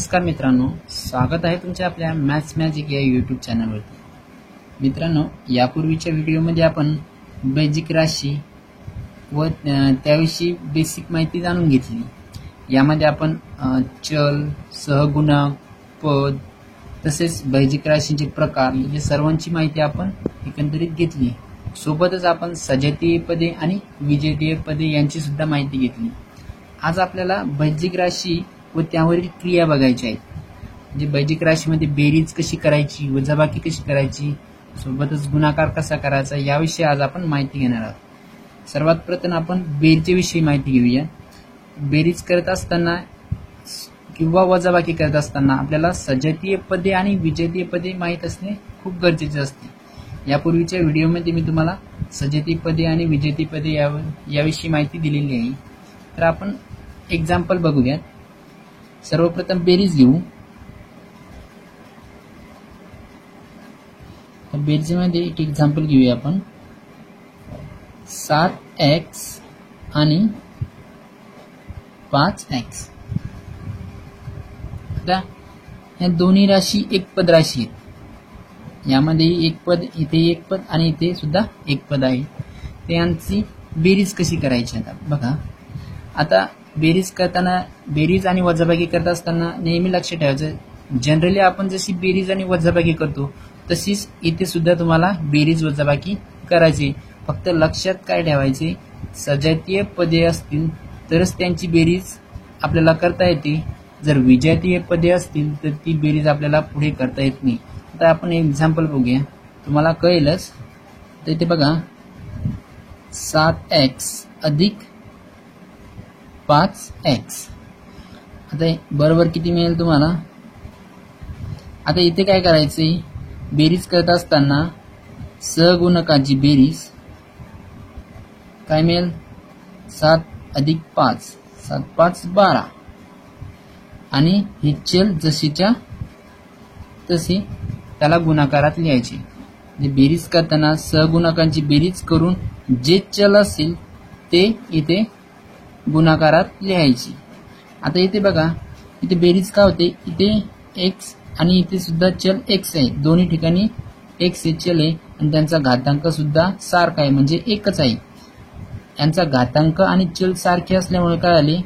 नमस्कार मित्रांनो, स्वागत आहे तुमच्या आपल्या मॅथ्स मॅजिक या यूट्यूब चॅनलवरती। मित्रांनो, यापूर्वीच्या व्हिडिओमध्ये आपण बेसिक राशी व त्याविषयी बेसिक माहिती जाणून घेतली। यामध्ये आपण चल, सहगुणक, पद तसेच बेसिक राशींचे प्रकार या सर्वांची माहिती आपण एकंदरीत घेतली। सोबतच आपण सजातीय पदे आणि विजातीय पदे यांची सुद्धा माहिती घेतली। आज आपल्याला बेसिक राशी व त्यावरील क्रिया बघायच्या आहेत। म्हणजे बेसिक राशीमध्ये बेरीज कशी करायची, वजाबाकी कशी करायची, सोबतच गुणाकार कसा करायचा याविषयी आज आपण माहिती घेणार आहोत। सर्वात प्रथम आपण बेरीजविषयी माहिती घेऊया। बेरीज करत असताना किंवा वजाबाकी करत असताना आपल्याला सजातीय पदे आणि विजातीय पदे माहित असणे खूप गरजेचे असते। यापूर्वीच्या व्हिडिओमध्ये मी तुम्हाला सजातीय पदे आणि विजातीय पदे याविषयी माहिती दिलेली आहे। तर आपण एक्झाम्पल बघूया। सर्वप्रथम बेरीज घेऊ। बेरीजमध्ये एक एक्झाम्पल घेऊया आपण। 7x आणि 5x। आता या दोन्ही राशी एक पद राशी आहेत। यामध्ये एक पद, इथे एक पद आणि इथे सुद्धा एक पद आहे। त्यांची बेरीज कशी करायची आता बघा। आता बेरीज करताना, बेरीज आणि वजाबाकी करत असताना नेहमी लक्षात ठेवायचं, जनरली आपण जशी बेरीज आणि वजाबाकी करतो तशीच इथे सुद्धा तुम्हाला बेरीज वजाबाकी करायची। फक्त लक्षात काय ठेवायचे, सजातीय पदे असतील तरच त्यांची बेरीज आपल्याला करता येते। जर विजातीय पदे असतील तर ती बेरीज आपल्याला पुढे करता येत नाही। आता आपण एक एक्झाम्पल बघूया, तुम्हाला कळेलच। तर इथे बघा, 7x अधिक 5x। आता बरोबर किती मिळेल तुम्हाला। आता इथे काय करायचे, बेरीज करत असताना सहगुणकाची बेरीज काय मिळेल, 7 अधिक 5, 7 5 12। आणि हे चल जशीच्या तसे त्याला गुणाकारात लिहायचे। म्हणजे बेरीज करताना सहगुणकांची बेरीज करून जे चल असेल ते इथे गुणाकारात लिहायची। आता इथे बघा, इथे बेरीज काय होते, इथे x आणि इथे सुद्धा चल x आहे। दोन्ही ठिकाणी x हे चल आहे आणि त्यांचा घातांक सुद्धा सारखा आहे, म्हणजे एकच आहे। यांचा घातांक आणि चल सारखे असल्यामुळे काय आले,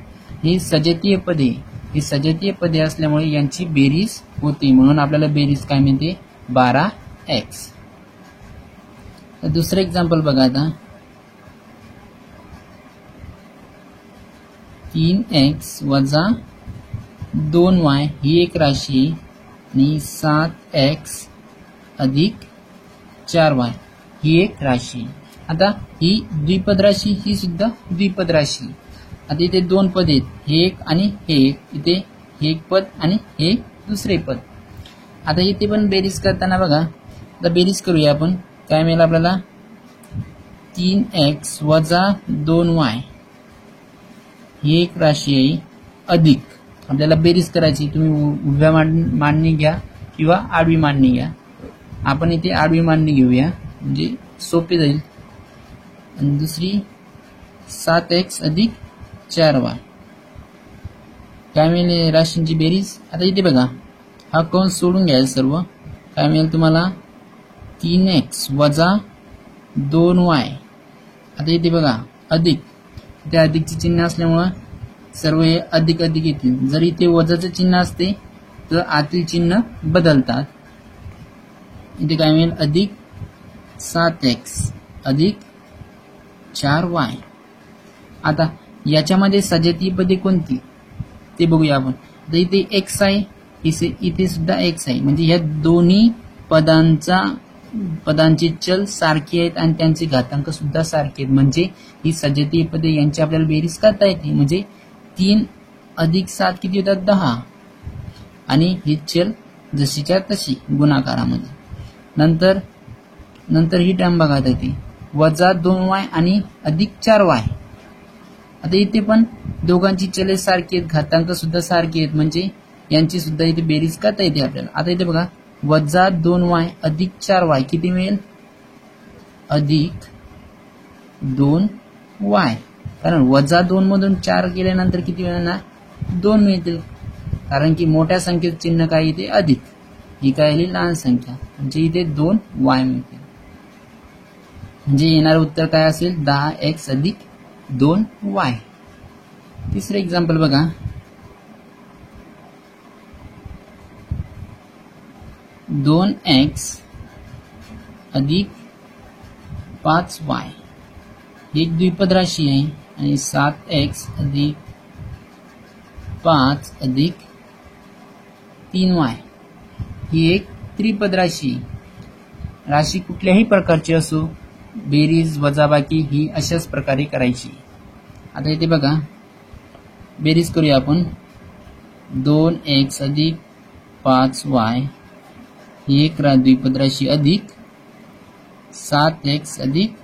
हे सजातीय पदे, ही सजातीय पदे असल्यामुळे यांची बेरीज होती, म्हणून आपल्याला बेरीज काय मिळते, 12x। दुसरं एक्झाम्पल बघा आता, 3x वजा 2y ही एक राशी आणि 7x अधिक 4y ही एक राशी। आता ही द्विपद राशी, ही सुद्धा द्विपद राशी। आता इथे दोन पद आहेत, हे एक आणि हे एक, इथे हे एक पद आणि हे दुसरे पद। आता इथे पण बेरीज करताना बघा, आता बेरीज करूया आपण, काय मिळेल आपल्याला, 3x वजा 2y ही एक राशी आहे अधिक, आपल्याला बेरीज करायची। तुम्ही उभ्या मांडणी घ्या किंवा आडवी मांडणी घ्या। आपण इथे आडवी मांडणी घेऊया, म्हणजे सोपे जाईल। आणि दुसरी 7x अधिक 4y काय मिळेल राशींची बेरीज। आता इथे बघा, हा कंस सोडून घ्यायचा सर्व, काय मिळेल तुम्हाला, 3x वजा 2y। आता इथे बघा अधिक, इथे अधिकचे चिन्ह असल्यामुळं सर्व हे अधिक अधिक येतील। जर इथे वजाचं चिन्ह असते तर आतील चिन्ह बदलतात। इथे काय मिळेल, अधिक 7x अधिक 4y। आता याच्यामध्ये सजातीय पदे कोणती ते बघूया आपण। तर इथे x आहे, इथे सुद्धा x आहे, म्हणजे या दोन्ही पदांचे चल सारखे आहेत आणि त्यांचे घातांक सुद्धा सारखे आहेत, म्हणजे ही सजातीय पदे यांची आपल्याला बेरीज करता येते। म्हणजे 3 अधिक 7 किती होतात, 10। आणि ही चल जशीच्या तशी गुणाकारामध्ये। नंतर ही टर्म बघा, इथे वजा 2y आणि अधिक 4y। आता इथे पण दोघांची चले सारखी आहेत, घातांक सुद्धा सारखे आहेत, म्हणजे यांची सुद्धा इथे बेरीज करता येते आपल्याला। आता इथे बघा, वजा 2y अधिक 4y किती मिळेल, अधिक 2y, कारण वजा 2 मधून 4 गेल्यानंतर किती मिळणार, 2 मिळतील। कारण की मोठ्या संख्येचं चिन्ह काय इथे अधिक, ही काय आली लहान संख्या, म्हणजे इथे 2y मिळते. म्हणजे येणारं उत्तर काय असेल 10x अधिक 2y. तिसरं एक्झाम्पल बघा. 2x अधिक 5y ही एक द्विपद राशी आहे आणि 7x अधिक 5 अधिक 3y ही एक त्रिपद राशी. राशी कुठल्याही प्रकारची असो, बेरीज वजाबाकी ही अशाच प्रकारे करायची. आता इथे बघा, बेरीज करूया आपण. 2x अधिक 5y ही एक द्विपद राशी अधिक 7x अधिक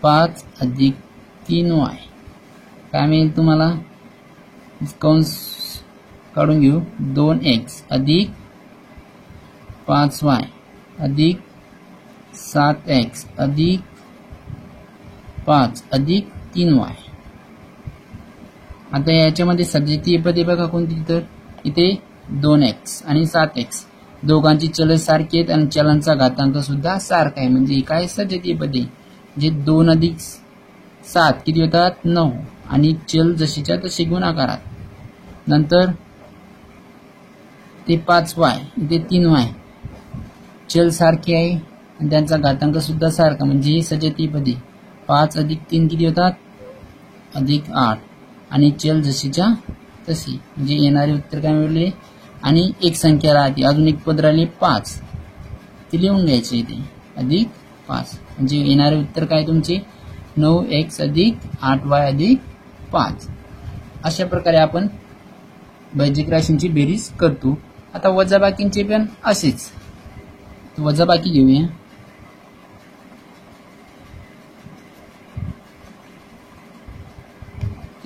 5 अधिक 3y काय मिळेल तुम्हाला? कंस काढून घेऊ. 2x अधिक 5y अधिक 7x अधिक 5 अधिक 3y. आता याच्यामध्ये सजातीय पदे बघा कोणती, तर इथे 2x आणि 7x दोघांची चल सारखी आहेत आणि चलांचा घातांक सुद्धा सारखा आहे, म्हणजे काय सजातीय पदे. जे 2 अधिक 7 किती होतात 9 आणि चल जशीच्या तशी गुणाकारात. नंतर ते 5y इथे 3y चल सारखी आहे आणि त्यांचा घातांक सुद्धा सारखा, म्हणजे ही सजातीय पदे. 5 अधिक 3 किती होतात अधिक 8 आणि चल जशीच्या तशी, म्हणजे येणारे उत्तर काय मिळाले. आणि एक संख्या राहते, अजून एक पद राहिले 5, ते लिहून घ्यायचे इथे अधिक 5, म्हणजे येणारे उत्तर काय तुमचे 9x अधिक 8y अधिक 5. अशा प्रकारे आपण बैजिक राशींची बेरीज करतो. आता वजाबाकींचे पण असेच. वजाबाकी घेऊया.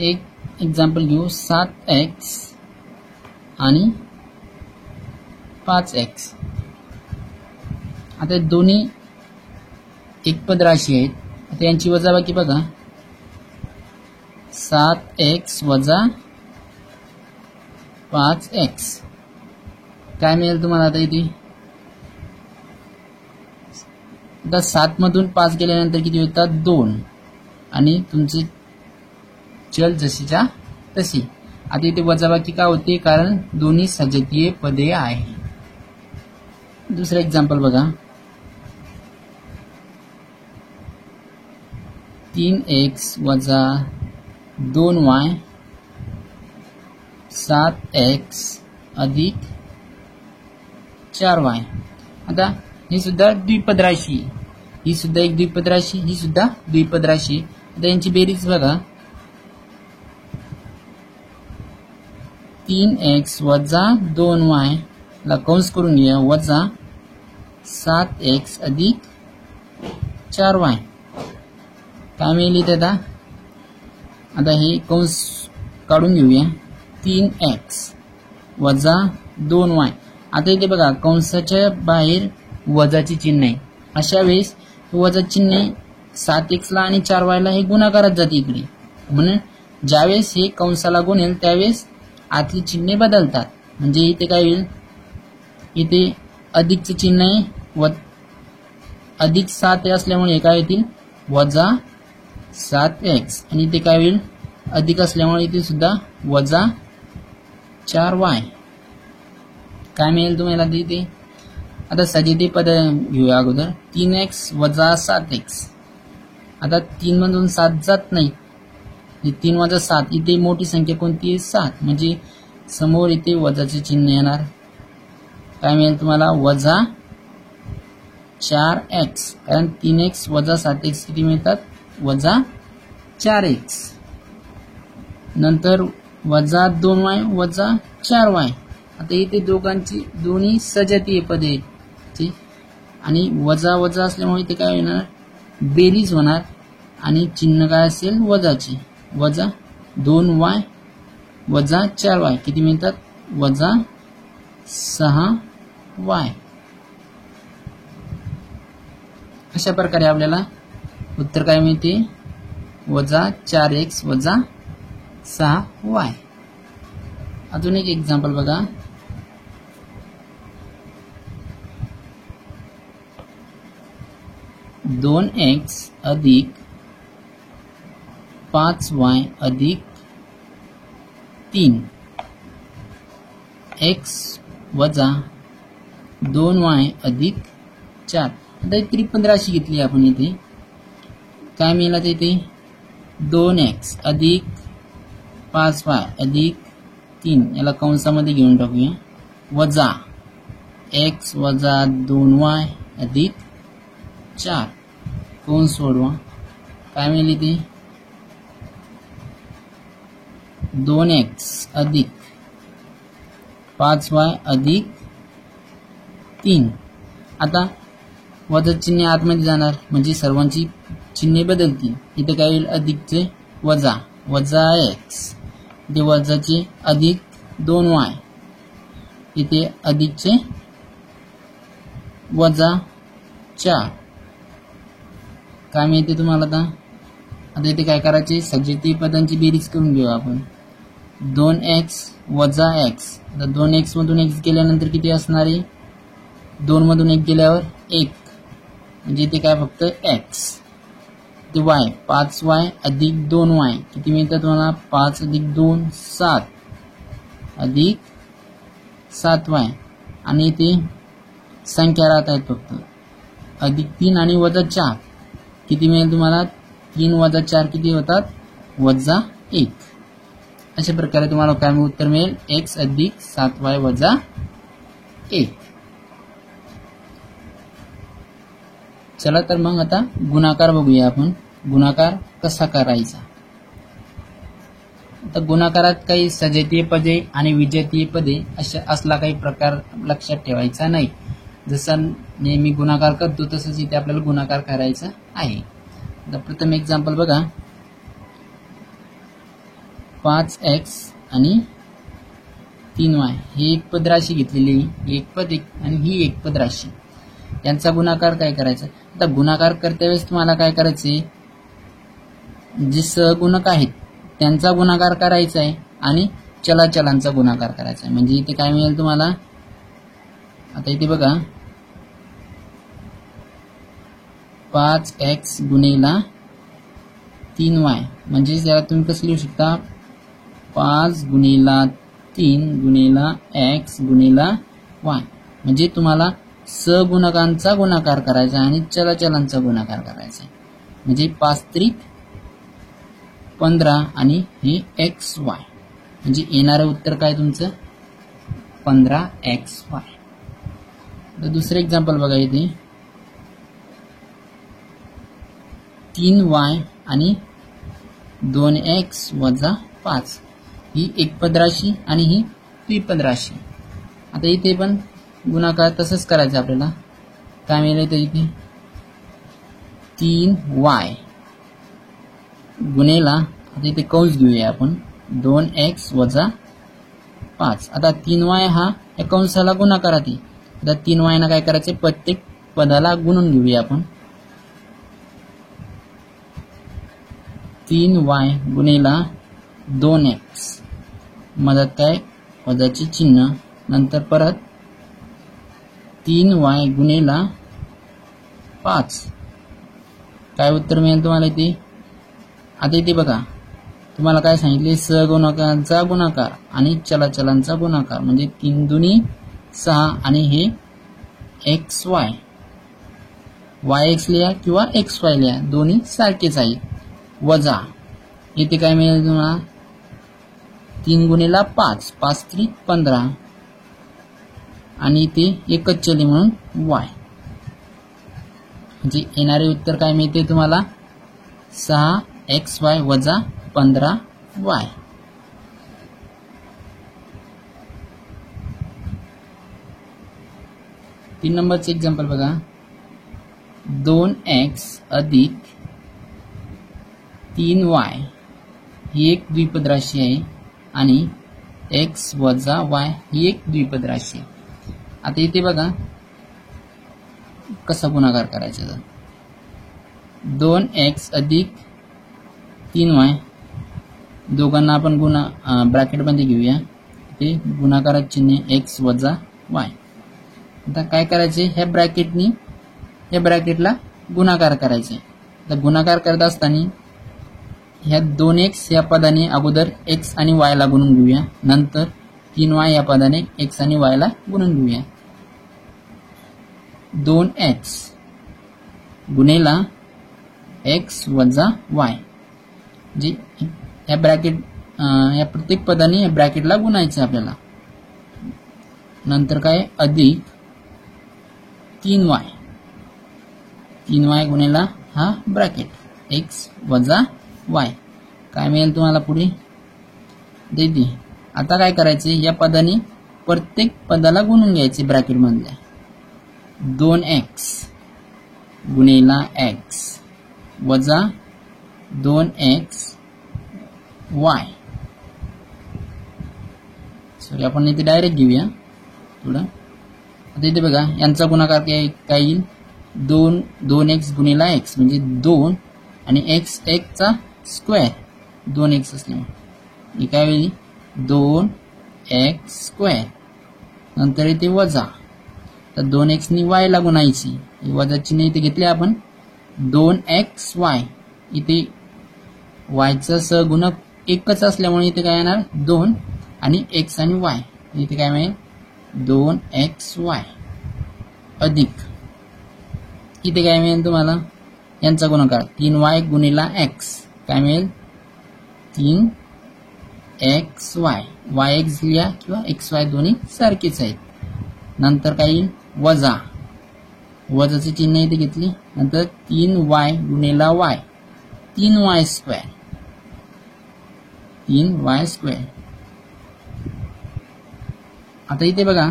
एक एक्झाम्पल घेऊ. 7x आणि 5x. आता दोन्ही एकपद राशी आहेत. आता यांची वजाबाकी बघा. 7x वजा 5x काय मिळेल तुम्हाला? आता इथे आता 7 मधून 5 गेल्यानंतर किती होतात 2 आणि तुमचे चल जशीच्या तशी. आता इथे वजाबाकी का होते? कारण दोन्ही सजातीय पदे आहे. दुसरं एक्झाम्पल बघा. 3x वजा 2y 7x अधिक 4y. आता ही सुद्धा द्विपद राशी, ही सुद्धा एक द्विपद राशी, ही सुद्धा द्विपद राशी. आता यांची बेरीज बघा. 3x वजा 2y ला कंस करून घ्या वजा 7x अधिक 4y काय मिळेल दादा? आता हे कंस काढून घेऊया. 3x वजा 2y. आता इथे बघा कंसाच्या बाहेर वजाचे चिन्ह आहे. अशा वेळेस वजा चिन्ह 7x ला आणि 4y ला हे गुणाकारात जाते इकडे, म्हणून ज्यावेळेस हे कंसाला गुणेल त्यावेळेस आतली चिन्हे बदलतात. म्हणजे इथे काय होईल, इथे अधिकचे चिन्ह आहे व अधिक 7 असल्यामुळे काय येतील वजा 7x आणि इथे काय होईल अधिक असल्यामुळे इथे सुद्धा वजा 4y काय मिळेल तुम्हाला इथे. आता सजातीय पद घेऊया अगोदर. 3x वजा 7x. आता 3 मधून 7 जात नाही, 3 वजा 7 इथे मोठी संख्या कोणती आहे 7, म्हणजे समोर इथे वजाचे चिन्ह येणार. काय मिळेल तुम्हाला वजा 4x, कारण 3x वजा 7x किती मिळतात वजा 4x. नंतर वजा 2y वजा 4y. आता इथे दोन्ही सजातीय पदे आहेत आणि वजा वजा असल्यामुळे इथे काय होणार बेरीज होणार आणि चिन्ह काय असेल वजाचे. वजा 2y वजा 4y किती मिळतात वजा 6y. अशा प्रकारे आपल्याला उत्तर काय मिळते वजा 4x वजा 6y. अजून एक एक्झाम्पल बघा. 2x अधिक 5y अधिक 3 x वजा 2y अधिक 4. आता ही त्रिपद राशी घेतली आपण. इथे काय मिळालं इथे 2x अधिक 5y अधिक 3 याला कंसामध्ये घेऊन टाकूया वजा x वजा 2y अधिक 4 कंस सोडवा. काय मिळाली ती 2x अधिक 5y अधिक 3. आता वजा चिन्ह आतमध्ये जाणार म्हणजे सर्वांची चिन्हे बदलतील. इथे काय होईल अधिकचे वजा वजा x, इथे वजाचे अधिक 2y, इथे अधिकचे वजा 4. काय मिळते तुम्हाला आता इथे काय करायचे सजातीय पदांची बेरीज करून घेऊ आपण. 2x वजा x. आता 2x मधून x गेल्यानंतर किती असणार आहे 2 मधून 1 गेल्यावर 1 म्हणजे इथे काय फक्त x. ते y 5y अधिक 2y किती मिळतात तुम्हाला 5 अधिक 2 7 अधिक 7y आणि इथे संख्या राहत आहेत फक्त अधिक 3 आणि वजा 4 किती मिळेल तुम्हाला 3 वजा 4 किती होतात वजा 1. अशा प्रकारे तुम्हाला काय उत्तर मिळेल x अधिक 7y वजा 1. चला तर मग आता गुणाकार बघूया आपण. गुणाकार कसा करायचा. आता गुणाकारात काही सजातीय पदे आणि विजातीय पदे अशा असला काही प्रकार लक्षात ठेवायचा नाही. जसा नेहमी गुणाकार करतो तसंच इथे आपल्याला गुणाकार करायचा आहे. आता प्रथम एक्झाम्पल बघा 5x आणि 3y ही एक पद राशी घेतलेली ही एक पद आणि ही एक पद राशी यांचा गुणाकार काय करायचा. आता गुणाकार करते वेळेस तुम्हाला काय करायचे जे सहगुणक आहेत त्यांचा गुणाकार करायचा आहे आणि चलाचलांचा गुणाकार करायचा आहे. म्हणजे इथे काय मिळेल तुम्हाला आता इथे बघा 5x गुणिला 3y म्हणजे त्याला तुम्ही कसं लिहू शकता 5 गुणिला 3 गुणिला x गुणिला y. म्हणजे तुम्हाला सहगुणकांचा गुणाकार करायचा आणि चलाचलांचा गुणाकार करायचा आहे. म्हणजे 5 त्रिक 15 आणि हे xy म्हणजे येणारं उत्तर काय तुमचं 15xy. तर दुसरं एक्झाम्पल बघा इथे 3y आणि 2x वजा 5 ही एक पद राशी आणि ही द्विपद राशी. आता इथे पण गुणाकार तसंच करायचं आपल्याला. काय मिळेल तर इथे 3y गुणिला आता इथे कंस घेऊया आपण 2x वजा 5. आता 3y हा या कंसाला गुणाकारात आहे. आता 3y ना काय करायचे प्रत्येक पदाला गुणून घेऊया आपण. 3y गुणिला 2x मधात काय वजाचे चिन्ह नंतर परत 3y गुणिला 5. काय उत्तर मिळेल तुम्हाला इथे. आता इथे बघा तुम्हाला काय सांगितले सहगुणकांचा गुणाकार आणि चलाचलांचा गुणाकार म्हणजे 3 दुनी 6 आणि हे xy yx लिहा किंवा xy लिहा दोन्ही सारखेच आहेत. वजा इथे काय मिळेल तुम्हाला 3 गुणिला 5 5 त्रिक 15 आणि इथे एकच चली म्हणून y म्हणजे येणारे उत्तर काय मिळते तुम्हाला 6xy वजा 15y. तीन नंबरचे एक्झाम्पल बघा 2x अधिक 3y ही एक द्विपद राशी आहे आणि x वजा y ही एक द्विपद राशी आहे. आता इथे बघा कसा गुणाकार करायचा 2x अधिक 3y दोघांना आपण ब्रॅकेटमध्ये घेऊया ते गुणाकारात चिन्ह x वजा y. आता काय करायचे, ह्या ब्रॅकेटला गुणाकार करायचे. तर गुणाकार करत असताना ह्या 2x या पदाने अगोदर x आणि y ला गुणून घेऊया, नंतर 3y या पदाने x आणि y ला गुणून घेऊया. 2x गुणेला x वजा y, जी या ब्रॅकेट या प्रत्येक पदाने या ब्रॅकेटला गुणायचं आपल्याला. नंतर काय, अधिक 3y गुणेला हा ब्रॅकेट x वजा y. काय मिळेल तुम्हाला पुढे देते. आता काय करायचे, या पदाने प्रत्येक पदाला गुणून घ्यायचे ब्रॅकेट मधल्या. 2x गुणेला x वजा 2x y. सॉरी, आपण इथे डायरेक्ट घेऊया थोडं. आता इथे बघा, यांचा गुणाकार काय येईल, 2x गुणेला x म्हणजे 2 आणि x चा स्क्वेअर 2x असल्यामुळे काय होईल 2x स्क्वेअर. नंतर इथे वजा, तर 2x नी y ला गुणायची, वजा चिन्ह इथे घेतले आपण. 2xy, इथे y चा सहगुणक एकच असल्यामुळे इथे काय येणार 2 आणि x आणि y, इथे काय मिळेल 2xy अधिक इथे काय मिळेल तुम्हाला यांचा गुणाकार 3y गुणिला x, काय मिळेल 3xy. yx लिहा किंवा xy दोन्ही सारखेच आहेत. नंतर काय येईल वजा, वजाचे चिन्ह इथे घेतले, नंतर 3y गुणिला y 3y square 3y square. आता इथे बघा,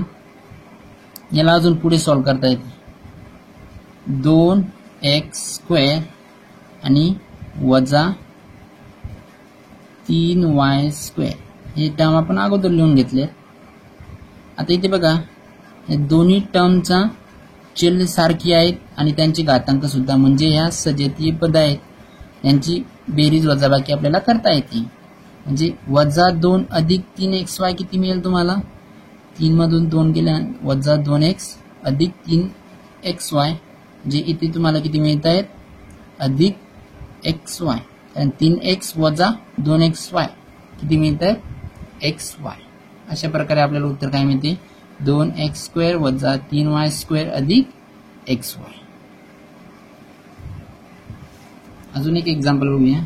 याला अजून पुढे सॉल्व करता येते. 2x स्क्वेअर आणि वजा 3y स्क्वेअर, हे टर्म आपण अगोदर लिहून घेतले. आता इथे बघा, या दोन्ही टर्मचा चिन्ह सारखी आहेत आणि त्यांचे घातांक सुद्धा, म्हणजे ह्या सजातीय पद आहेत, यांची बेरीज वजाबाकी आपल्याला करता येते. म्हणजे वजा 2 अधिक 3xy किती मिळेल तुम्हाला, 3 मधून 2 गेल्या वजा 2x अधिक 3xy, जे इथे तुम्हाला किती मिळत आहेत अधिक xy. आणि 3x वजा 2xy किती मिळत आहेत xy. अशा प्रकारे आपल्याला उत्तर काय मिळते 2x स्क्वेअर वजा 3y स्क्वेअर अधिक xy. अजून एक एक्झाम्पल बघूया.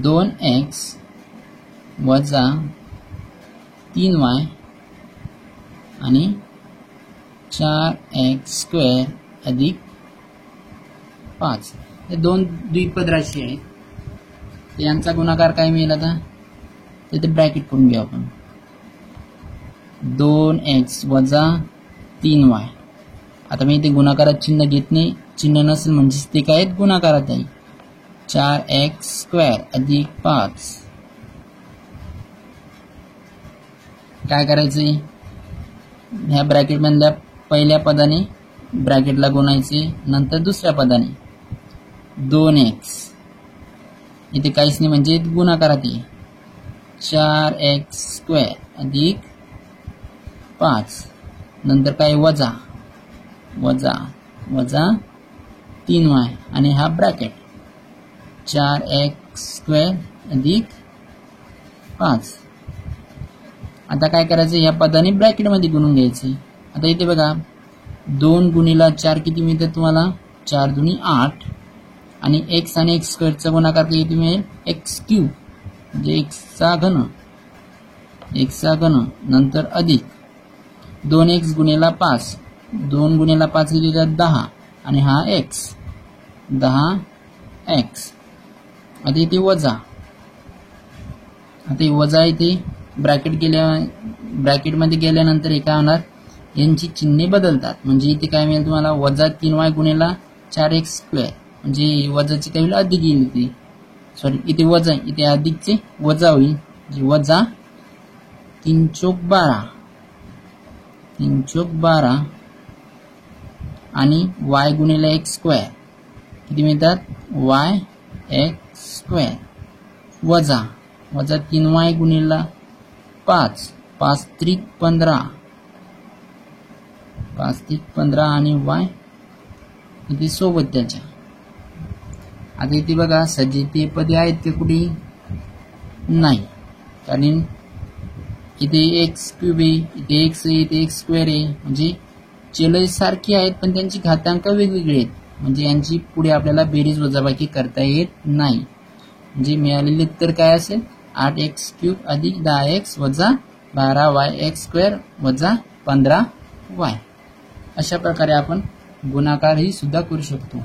दोन एक्स वजा 3y आणि 4x स्क्वेअर अधिक 5, हे दोन द्विपद राशी आहेत. यांचा गुणाकार काय मिळेल, आता तिथे ब्रॅकेट करून घेऊ आपण. 2x वजा 3y. आता मी इथे गुणाकारात चिन्ह घेत नाही, चिन्ह नसेल म्हणजे ते काय गुणाकारात आहे. 4x स्क्वेअर अधिक 5. काय करायचे, ह्या ब्रॅकेट मधल्या पहिल्या पदाने ब्रॅकेटला गुणायचे, नंतर दुसऱ्या पदाने 2x, इथे काहीच नाही म्हणजे गुणाकारात आहे. 4x स्क्वेअर अधिक 5, नंतर काय वजा वजा वजा 3y आणि हा ब्रॅकेट 4x स्क्वेअर अधिक 5. आता काय करायचं, या पदाने ब्रॅकेट मध्ये गुणून घ्यायचे. आता इथे बघा 2 गुणिला 4 किती मिळतात तुम्हाला, 4 दुनी 8 आणि x आणि x स्क्वेअरचा गुणाकार किती मिळेल x क्यूब, म्हणजे x चा घन, नंतर अधिक 2x गुणिला 5, 2 गुणिला 5 किती होतात 10 आणि हा x 10x. आता इथे वजा, आता वजा इथे ब्रॅकेट मध्ये गेल्यानंतर हे काय होणार, यांची चिन्हे बदलतात. म्हणजे इथे काय मिळेल तुम्हाला वजा 3y गुणिला 4x स्क्वेअर, म्हणजे वजाचे काय होईल अधिक येईल इथे, सॉरी इथे वजा, इथे अधिकचे वजा होईल, म्हणजे वजा 3 चौक 12 आणि y गुणिला x स्क्वेअर किती मिळतात y x स्क्वेअर वजा 3y गुणिले 5 5 त्रिक 15 आणि y इथे सोबत त्याच्या. आता इथे बघा सजातीय पदे आहेत ते कुठे नाही, कारण इथे एक्स क्यूब आहे, इथे एक्स आहे, इथे एक्स स्क्वेअर आहे. म्हणजे चल सारखी आहेत पण त्यांची घातांक वेगवेगळे आहेत. म्हणजे यांची पुढे आपल्याला बेरीज वजाबाकी करता येत नाही. म्हणजे मिळालेले उत्तर काय असेल 8x क्यूब अधिक 10x वजा 12y एक्स स्क्वेअर वजा 15y. अशा प्रकारे आपण गुणाकारही सुद्धा करू शकतो.